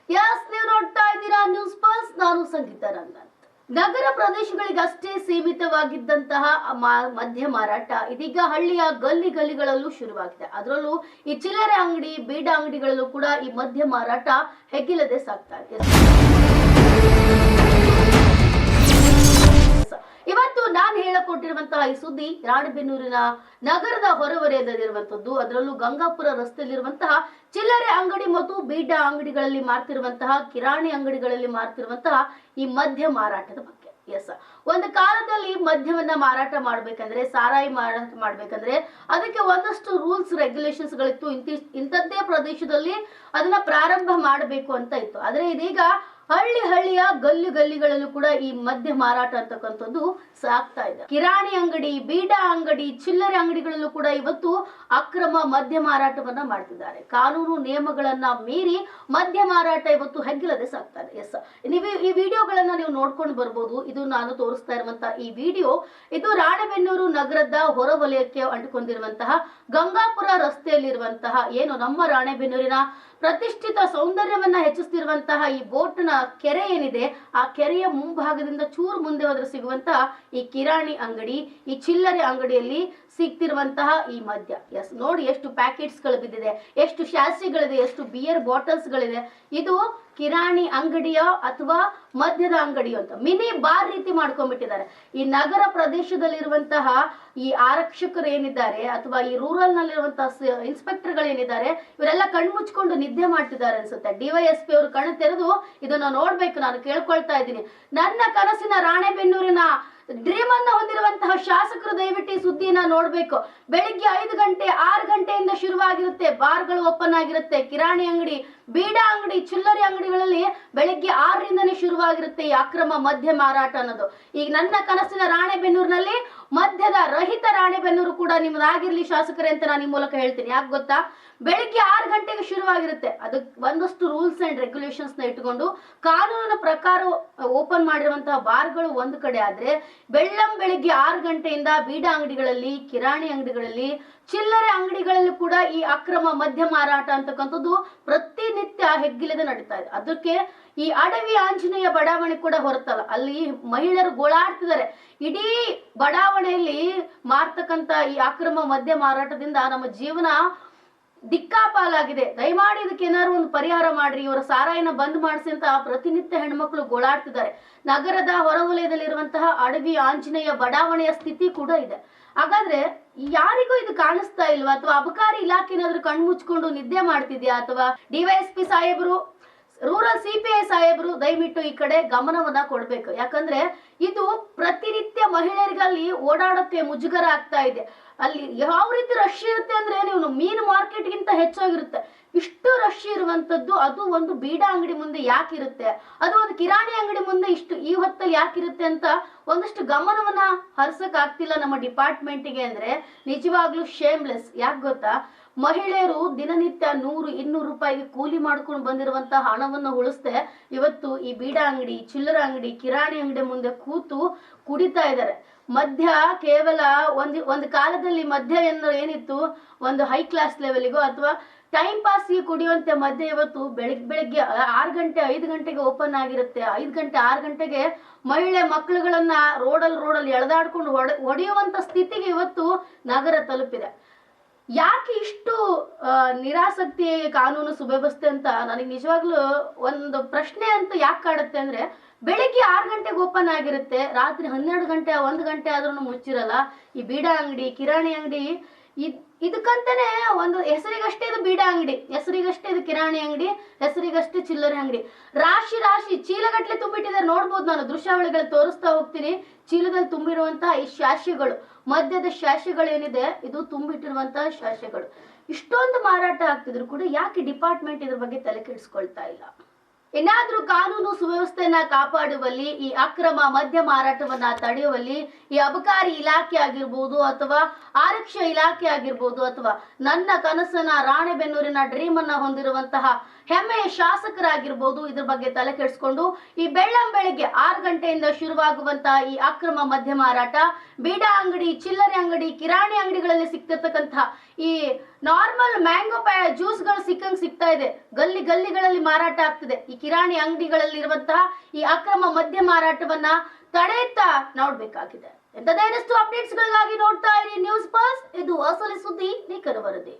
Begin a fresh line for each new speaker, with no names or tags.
ನೀವು ನೋಡ್ತಾ ಇದ್ದೀರಾ ನ್ಯೂಸ್ ಪಲ್ಸ್. ನಾನು ಸಂಗೀತ ರಂಗನಾಥ್. ನಗರ ಪ್ರದೇಶಗಳಿಗಷ್ಟೇ ಸೀಮಿತವಾಗಿದ್ದಂತಹ ಮದ್ಯ ಮಾರಾಟ ಇದೀಗ ಹಳ್ಳಿಯ ಗಲ್ಲಿಗಳಲ್ಲೂ ಶುರುವಾಗಿದೆ. ಅದರಲ್ಲೂ ಈ ಚಿಲ್ಲರೆ ಅಂಗಡಿ, ಬೀಡ ಅಂಗಡಿಗಳಲ್ಲೂ ಕೂಡ ಈ ಮದ್ಯ ಮಾರಾಟ ಹೆಗ್ಗಿಲ್ಲದೆ ಸಾಗ್ತಾ ಇದೆ. ಇವತ್ತು ನಾನು ಹೇಳಿಕೊಟ್ಟಿರುವಂತಹ ಈ ಸುದ್ದಿ ರಾಣೆಬೆನ್ನೂರಿನ ನಗರದ ಹೊರವಲಯದಲ್ಲಿರುವಂತದ್ದು. ಅದರಲ್ಲೂ ಗಂಗಾಪುರ ರಸ್ತೆಯಲ್ಲಿರುವಂತಹ ಚಿಲ್ಲರೆ ಅಂಗಡಿ ಮತ್ತು ಬೀಡ ಅಂಗಡಿಗಳಲ್ಲಿ ಮಾರ್ತಿರುವಂತಹ, ಕಿರಾಣಿ ಅಂಗಡಿಗಳಲ್ಲಿ ಮಾರ್ತಿರುವಂತಹ ಈ ಮದ್ಯ ಮಾರಾಟದ ಬಗ್ಗೆ. ಎಸ್, ಒಂದು ಕಾಲದಲ್ಲಿ ಮದ್ಯವನ್ನ ಮಾರಾಟ ಮಾಡ್ಬೇಕಂದ್ರೆ, ಸಾರಾಯಿ ಮಾರಾಟ ಮಾಡ್ಬೇಕಂದ್ರೆ ಅದಕ್ಕೆ ಒಂದಷ್ಟು ರೂಲ್ಸ್ ರೆಗ್ಯುಲೇಷನ್ಸ್ ಗಳಿತ್ತು. ಇಂಥದ್ದೇ ಪ್ರದೇಶದಲ್ಲಿ ಅದನ್ನ ಪ್ರಾರಂಭ ಮಾಡಬೇಕು ಅಂತ ಇತ್ತು. ಆದ್ರೆ ಇದೀಗ ಹಳ್ಳಿಯ ಗಲ್ಲಿಗಳಲ್ಲೂ ಕೂಡ ಈ ಮದ್ಯ ಮಾರಾಟ ಅಂತಕ್ಕಂಥದ್ದು ಸಾಗ್ತಾ ಇದೆ. ಕಿರಾಣಿ ಅಂಗಡಿ, ಬೀಡ ಅಂಗಡಿ, ಚಿಲ್ಲರೆ ಅಂಗಡಿಗಳಲ್ಲೂ ಕೂಡ ಇವತ್ತು ಅಕ್ರಮ ಮದ್ಯ ಮಾರಾಟವನ್ನ ಮಾಡ್ತಿದ್ದಾರೆ. ಕಾನೂನು ನಿಯಮಗಳನ್ನ ಮೀರಿ ಮದ್ಯ ಮಾರಾಟ ಇವತ್ತು ಹೆಗ್ಗಿಲ್ಲದೆ ಸಾಗ್ತಾ ಇದೆ. ಎಸ್, ನೀವು ಈ ವಿಡಿಯೋಗಳನ್ನ ನೀವು ನೋಡ್ಕೊಂಡು ಬರ್ಬೋದು. ಇದು ನಾನು ತೋರಿಸ್ತಾ ಇರುವಂತಹ ಈ ವಿಡಿಯೋ, ಇದು ರಾಣೆಬೆನ್ನೂರು ನಗರದ ಹೊರವಲಯಕ್ಕೆ ಅಂಟಿಕೊಂಡಿರುವಂತಹ ಗಂಗಾಪುರ ರಸ್ತೆಯಲ್ಲಿರುವಂತಹ ಏನು ನಮ್ಮ ರಾಣೆಬೆನ್ನೂರಿನ ಪ್ರತಿಷ್ಠಿತ ಸೌಂದರ್ಯವನ್ನ ಹೆಚ್ಚಿಸ್ತಿರುವಂತಹ ಈ ಬೋಟ್ನ ಕೆರೆ ಏನಿದೆ, ಆ ಕೆರೆಯ ಮುಂಭಾಗದಿಂದ ಚೂರು ಮುಂದೆ ಹೋದ್ರೆ ಸಿಗುವಂತಹ ಈ ಕಿರಾಣಿ ಅಂಗಡಿ, ಈ ಚಿಲ್ಲರೆ ಅಂಗಡಿಯಲ್ಲಿ ಸಿಗ್ತಿರುವಂತಹ ಈ ಮದ್ಯ. ಎಸ್, ನೋಡಿ ಎಷ್ಟು ಪ್ಯಾಕೆಟ್ಸ್ ಗಳು ಬಿದ್ದಿದೆ, ಎಷ್ಟು ಶಾಸಿಗಳಿದೆ, ಎಷ್ಟು ಬಿಯರ್ ಬಾಟಲ್ಸ್ ಗಳಿದೆ. ಇದು ಕಿರಾಣಿ ಅಂಗಡಿಯ ಅಥವಾ ಮದ್ಯದ ಅಂಗಡಿಯೋ ಅಂತ ಮಿನಿ ಬಾರ್ ರೀತಿ ಮಾಡ್ಕೊಂಡ್ಬಿಟ್ಟಿದ್ದಾರೆ. ಈ ನಗರ ಪ್ರದೇಶದಲ್ಲಿರುವಂತಹ ಈ ಆರಕ್ಷಕರು ಏನಿದ್ದಾರೆ ಅಥವಾ ಈ ರೂರಲ್ ನಲ್ಲಿರುವಂತಹ ಇನ್ಸ್ಪೆಕ್ಟರ್ ಗಳೇನಿದ್ದಾರೆ, ಇವರೆಲ್ಲ ಕಣ್ಮುಚ್ಕೊಂಡು ನಿದ್ದೆ ಮಾಡ್ತಿದ್ದಾರೆ ಅನ್ಸುತ್ತೆ. DYSP ಅವರು ಕಣ್ಣು ತೆರೆದು ಇದನ್ನ ನೋಡ್ಬೇಕು. ನಾನು ಕೇಳ್ಕೊಳ್ತಾ ಇದ್ದೀನಿ, ನನ್ನ ಕನಸಿನ ರಾಣೆಬೆನ್ನೂರಿನ ಡ್ರೀಮ್ ಅನ್ನ ಹೊಂದಿರುವಂತಹ ಶಾಸಕರು ದಯವಿಟ್ಟು ಈ ಸುದ್ದಿಯನ್ನ ನೋಡ್ಬೇಕು. ಬೆಳಿಗ್ಗೆ 5 ಗಂಟೆ 6 ಗಂಟೆಯಿಂದ ಶುರುವಾಗಿರುತ್ತೆ, ಬಾರ್ಗಳು ಓಪನ್ ಆಗಿರುತ್ತೆ. ಕಿರಾಣಿ ಅಂಗಡಿ, ಬೀಡ ಅಂಗಡಿ, ಚಿಲ್ಲರೆ ಅಂಗಡಿಗಳಲ್ಲಿ ಬೆಳಿಗ್ಗೆ 6ರಿಂದನೇ ಶುರುವಾಗಿರುತ್ತೆ ಈ ಅಕ್ರಮ ಮದ್ಯ ಮಾರಾಟ ಅನ್ನೋದು. ಈಗ ನನ್ನ ಕನಸಿನ ರಾಣೆಬೆನ್ನೂರಿನಲ್ಲಿ ಮದ್ಯದ ರಹಿತ ರಾಣೆಬೆನ್ನೂರು ಕೂಡ ನಿಮ್ದಾಗಿರ್ಲಿ ಶಾಸಕರೇ ಅಂತ ನಾನು ಈ ಮೂಲಕ ಹೇಳ್ತೀನಿ. ಯಾಕೆ ಗೊತ್ತಾ, ಬೆಳಿಗ್ಗೆ 6 ಗಂಟೆಗೆ ಶುರುವಾಗಿರುತ್ತೆ. ಅದಕ್ಕೆ ಒಂದಷ್ಟು ರೂಲ್ಸ್ ಅಂಡ್ ರೆಗ್ಯುಲೇಷನ್ಸ್ ನ ಇಟ್ಕೊಂಡು ಕಾನೂನಿನ ಪ್ರಕಾರ ಓಪನ್ ಮಾಡಿರುವಂತಹ ಬಾರ್ಗಳು ಒಂದು ಕಡೆ ಆದ್ರೆ, ಬೆಳಿಗ್ಗೆ 6 ಗಂಟೆಯಿಂದ ಬೀಡ ಅಂಗಡಿಗಳಲ್ಲಿ, ಕಿರಾಣಿ ಅಂಗಡಿಗಳಲ್ಲಿ, ಚಿಲ್ಲರೆ ಅಂಗಡಿಗಳಲ್ಲಿ ಕೂಡ ಈ ಅಕ್ರಮ ಮದ್ಯ ಮಾರಾಟ ಅಂತಕ್ಕಂಥದ್ದು ಪ್ರತಿನಿತ್ಯ ಹೆಗ್ಗಿಲ್ಲದೆ ನಡೀತಾ ಇದೆ. ಅದಕ್ಕೆ ಈ ಅಡವಿ ಆಂಜನೇಯ ಬಡಾವಣೆ ಕೂಡ ಹೊರತಲ್ಲ, ಅಲ್ಲಿ ಮಹಿಳೆಯರು ಗೋಳಾಡ್ತಿದ್ದಾರೆ. ಇಡೀ ಬಡಾವಣೆಯಲ್ಲಿ ಮಾರ್ತಕ್ಕಂತ ಈ ಅಕ್ರಮ ಮದ್ಯ ಮಾರಾಟದಿಂದ ನಮ್ಮ ಜೀವನ ದಿಕ್ಕಾಪಾಲಾಗಿದೆ. ದಯಮಾಡಿ ಇದಕ್ಕೆ ಏನಾದ್ರು ಒಂದು ಪರಿಹಾರ ಮಾಡ್ರಿ, ಇವರ ಸಾರಾಯಿನ ಬಂದ್ ಮಾಡಿಸಿ ಅಂತ ಪ್ರತಿನಿತ್ಯ ಹೆಣ್ಮಕ್ಳು ಗೋಳಾಡ್ತಿದ್ದಾರೆ. ನಗರದ ಹೊರವಲಯದಲ್ಲಿರುವಂತಹ ಅಡವಿ ಆಂಜನೇಯ ಬಡಾವಣೆಯ ಸ್ಥಿತಿ ಕೂಡ ಇದೆ. ಹಾಗಾದ್ರೆ ಯಾರಿಗೂ ಇದು ಕಾಣಿಸ್ತಾ ಇಲ್ವಾ? ಅಥವಾ ಅಬಕಾರಿ ಇಲಾಖೆ ಏನಾದ್ರು ಕಣ್ಮುಚ್ಕೊಂಡು ನಿದ್ದೆ ಮಾಡ್ತಿದ್ಯಾ? ಅಥವಾ DYSP ಸಾಹೇಬರು, ರೂರಲ್ CPI ಸಾಹೇಬರು ದಯವಿಟ್ಟು ಈ ಕಡೆ ಗಮನವನ್ನ ಕೊಡ್ಬೇಕು. ಯಾಕಂದ್ರೆ ಇದು ಪ್ರತಿನಿತ್ಯ ಮಹಿಳೆಯರಿಗಲ್ಲಿ ಓಡಾಡೋಕೆ ಮುಜುಗರ ಆಗ್ತಾ ಇದೆ. ಅಲ್ಲಿ ಯಾವ ರೀತಿ ರಶ್ ಇರುತ್ತೆ ಅಂದ್ರೆ, ನೀವು ಮೀನು ಮಾರ್ಕೆಟ್ ಗಿಂತ ಹೆಚ್ಚಾಗಿರುತ್ತೆ. ಇಷ್ಟು ರಶ್ ಇರುವಂತದ್ದು ಅದು ಒಂದು ಬೀಡ ಅಂಗಡಿ ಮುಂದೆ ಯಾಕಿರುತ್ತೆ, ಅದು ಒಂದು ಕಿರಾಣಿ ಅಂಗಡಿ ಮುಂದೆ ಇಷ್ಟು ಈ ಹೊತ್ತಲ್ಲಿ ಯಾಕಿರುತ್ತೆ ಅಂತ ಒಂದಷ್ಟು ಗಮನವನ್ನ ಹರಿಸಕ್ ಆಗ್ತಿಲ್ಲ ನಮ್ಮ ಡಿಪಾರ್ಟ್ಮೆಂಟ್ಗೆ ಅಂದ್ರೆ ನಿಜವಾಗ್ಲೂ ಶೇಮ್ಲೆಸ್. ಯಾಕೆ ಗೊತ್ತಾ, ಮಹಿಳೆಯರು ದಿನನಿತ್ಯ 100-200 ರೂಪಾಯಿಗೆ ಕೂಲಿ ಮಾಡ್ಕೊಂಡು ಬಂದಿರುವಂತಹ ಹಣವನ್ನು ಉಳಿಸ್ದೆ ಇವತ್ತು ಈ ಬೀಡ ಅಂಗಡಿ, ಚಿಲ್ಲರ ಅಂಗಡಿ, ಕಿರಾಣಿ ಅಂಗಡಿ ಮುಂದೆ ಕೂತು ಕುಡಿತಾ ಇದ್ದಾರೆ. ಮದ್ಯ ಕೇವಲ ಒಂದು ಕಾಲದಲ್ಲಿ ಮದ್ಯ ಏನಿತ್ತು, ಒಂದು ಹೈ ಕ್ಲಾಸ್ ಲೆವೆಲ್ಗೋ ಅಥವಾ ಟೈಮ್ ಪಾಸ್ಗೆ ಕುಡಿಯುವಂತೆ ಮದ್ಯ ಇವತ್ತು ಬೆಳಿಗ್ಗೆ 6 ಗಂಟೆ 5 ಗಂಟೆಗೆ ಓಪನ್ ಆಗಿರುತ್ತೆ. 5 ಗಂಟೆ 6 ಗಂಟೆಗೆ ಮಹಿಳೆ ಮಕ್ಕಳುಗಳನ್ನ ರೋಡಲ್ಲಿ ಎಳೆದಾಡ್ಕೊಂಡು ಹೊಡೆಯುವಂತ ಸ್ಥಿತಿಗೆ ಇವತ್ತು ನಗರ ತಲುಪಿದೆ. ಯಾಕೆ ಇಷ್ಟು ನಿರಾಸಕ್ತಿ ಕಾನೂನು ಸುವ್ಯವಸ್ಥೆ ಅಂತ ನನಗೆ ನಿಜವಾಗ್ಲೂ ಒಂದು ಪ್ರಶ್ನೆ ಅಂತ ಯಾಕೆ ಕಾಡುತ್ತೆ ಅಂದ್ರೆ, ಬೆಳಿಗ್ಗೆ 6 ಗಂಟೆಗೆ ಓಪನ್ ಆಗಿರುತ್ತೆ, ರಾತ್ರಿ 12 ಗಂಟೆ 1 ಗಂಟೆ ಆದ್ರೂ ಮುಚ್ಚಿರಲ್ಲ. ಈ ಬೀಡ ಅಂಗಡಿ, ಕಿರಾಣಿ ಅಂಗಡಿ ಇದಕ್ಕಂತಾನೆ ಒಂದು ಹೆಸರಿಗಷ್ಟೇ ಇದು ಬೀಡ ಅಂಗಡಿ, ಹೆಸರಿಗಷ್ಟೇ ಇದು ಕಿರಾಣಿ ಅಂಗಡಿ, ಹೆಸರಿಗಷ್ಟೇ ಚಿಲ್ಲರೆ ಅಂಗಡಿ. ರಾಶಿ ಚೀಲಗಟ್ಟಲೆ ತುಂಬಿಟ್ಟಿದ್ದಾರೆ. ನೋಡ್ಬೋದು, ನಾನು ದೃಶ್ಯಾವಳಿಗಳು ತೋರಿಸ್ತಾ ಹೋಗ್ತೀನಿ. ಚೀಲದಲ್ಲಿ ತುಂಬಿರುವಂತಹ ಈ ಶಾಸ್ಯಗಳು, ಮದ್ಯದ ಶಾಸ್ಯಗಳು ಏನಿದೆ, ಇದು ತುಂಬಿಟ್ಟಿರುವಂತಹ ಶಾಸ್ಯಗಳು. ಇಷ್ಟೊಂದು ಮಾರಾಟ ಆಗ್ತಿದ್ರು ಕೂಡ ಯಾಕೆ ಡಿಪಾರ್ಟ್ಮೆಂಟ್ ಇದ್ರ ಬಗ್ಗೆ ತಲೆ ಕೆಡಿಸ್ಕೊಳ್ತಾ ಇಲ್ಲ? ಏನಾದ್ರೂ ಕಾನೂನು ಸುವ್ಯವಸ್ಥೆಯನ್ನ ಕಾಪಾಡುವಲ್ಲಿ, ಈ ಅಕ್ರಮ ಮದ್ಯ ಮಾರಾಟವನ್ನ ತಡೆಯುವಲ್ಲಿ ಈ ಅಬಕಾರಿ ಇಲಾಖೆ ಆಗಿರ್ಬೋದು ಅಥವಾ ಆರಕ್ಷಕ ಇಲಾಖೆ ಆಗಿರ್ಬೋದು ಅಥವಾ ನನ್ನ ಕನಸನ್ನ ರಾಣೆಬೆನ್ನೂರಿನ ಡ್ರೀಮ್ ಅನ್ನ ಹೊಂದಿರುವಂತಹ ಹೆಮ್ಮೆಯ ಶಾಸಕರಾಗಿರ್ಬೋದು ಇದ್ರ ಬಗ್ಗೆ ತಲೆ ಕೆಡಿಸ್ಕೊಂಡು ಈ ಬೆಳ್ಳಂಬೆಳಿಗ್ಗೆ 6 ಗಂಟೆಯಿಂದ ಶುರುವಾಗುವಂತಹ ಈ ಅಕ್ರಮ ಮದ್ಯ ಮಾರಾಟ, ಬೀಡಾ ಅಂಗಡಿ, ಚಿಲ್ಲರೆ ಅಂಗಡಿ, ಕಿರಾಣಿ ಅಂಗಡಿಗಳಲ್ಲಿ ಸಿಗ್ತಿರ್ತಕ್ಕಂತಹ ಈ ನಾರ್ಮಲ್ ಮ್ಯಾಂಗೋ ಜ್ಯೂಸ್ಗಳು ಸಿಗ್ತಾ ಇದೆ. ಗಲ್ಲಿಗಳಲ್ಲಿ ಮಾರಾಟ ಆಗ್ತಿದೆ. ಈ ಕಿರಾಣಿ ಅಂಗಡಿಗಳಲ್ಲಿ ಇರುವಂತಹ ಈ ಅಕ್ರಮ ಮದ್ಯ ಮಾರಾಟವನ್ನ ತಡೆಯುತ್ತಾ ನೋಡ್ಬೇಕಾಗಿದೆ. ಎಂತದೇನಷ್ಟು ಅಪ್ಡೇಟ್ಸ್ಗಳಿಗಾಗಿ ನೋಡ್ತಾ ಇರಿ ನ್ಯೂಸ್ ಪಲ್ಸ್. ಇದು ಅಸಲಿ ಸುದ್ದಿ, ನಿಖರ ವರದಿ.